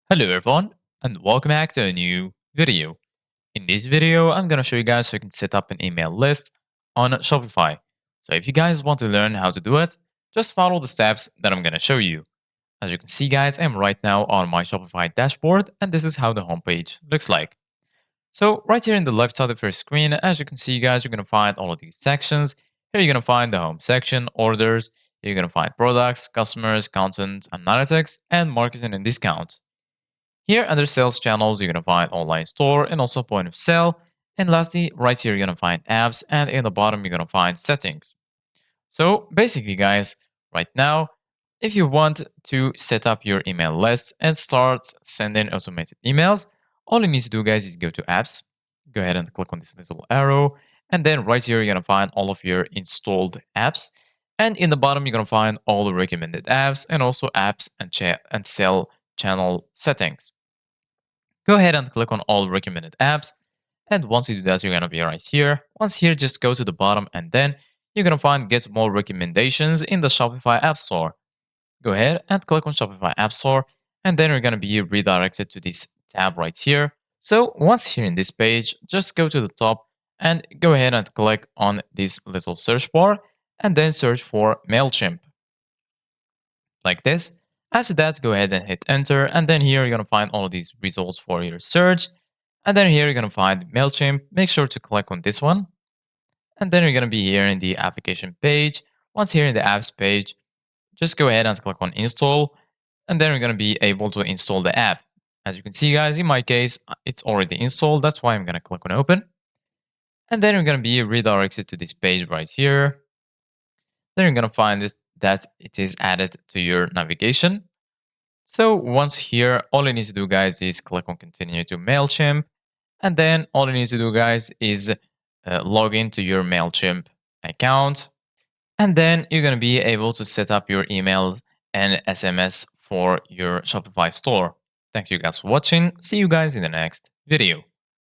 Hello everyone and welcome back to a new video. In this video, I'm going to show you guys how you can set up an email list on Shopify. So if you guys want to learn how to do it, just follow the steps that I'm going to show you. As you can see guys, I'm right now on my Shopify dashboard and this is how the homepage looks like. So right here in the left side of your screen, as you can see guys, you're going to find all of these sections. Here you're going to find the home section, orders, you're going to find products, customers, content, analytics, and marketing and discounts. Here under sales channels, you're going to find online store and also point of sale. And lastly, right here, you're going to find apps. And in the bottom, you're going to find settings. So basically, guys, right now, if you want to set up your email list and start sending automated emails, all you need to do, guys, is go to apps. Go ahead and click on this little arrow. And then right here, you're going to find all of your installed apps. And in the bottom, you're going to find all the recommended apps and also apps and chat and sell channel settings. Go ahead and click on all recommended apps. And once you do that, you're going to be right here. Once here, just go to the bottom and then you're going to find get more recommendations in the Shopify App Store. Go ahead and click on Shopify App Store. And then you're going to be redirected to this tab right here. So once here in this page, just go to the top and go ahead and click on this little search bar and then search for MailChimp like this. After that, go ahead and hit enter. And then here, you're going to find all of these results for your search. And then here, you're going to find MailChimp. Make sure to click on this one. And then you're going to be here in the application page. Once here in the apps page, just go ahead and click on install. And then you're going to be able to install the app. As you can see, guys, in my case, it's already installed. That's why I'm going to click on open. And then you're going to be redirected to this page right here. Then you're going to find this that it is added to your navigation. So once here, all you need to do, guys, is click on continue to MailChimp. And then all you need to do, guys, is log into your MailChimp account. And then you're going to be able to set up your email and SMS for your Shopify store. Thank you guys for watching. See you guys in the next video.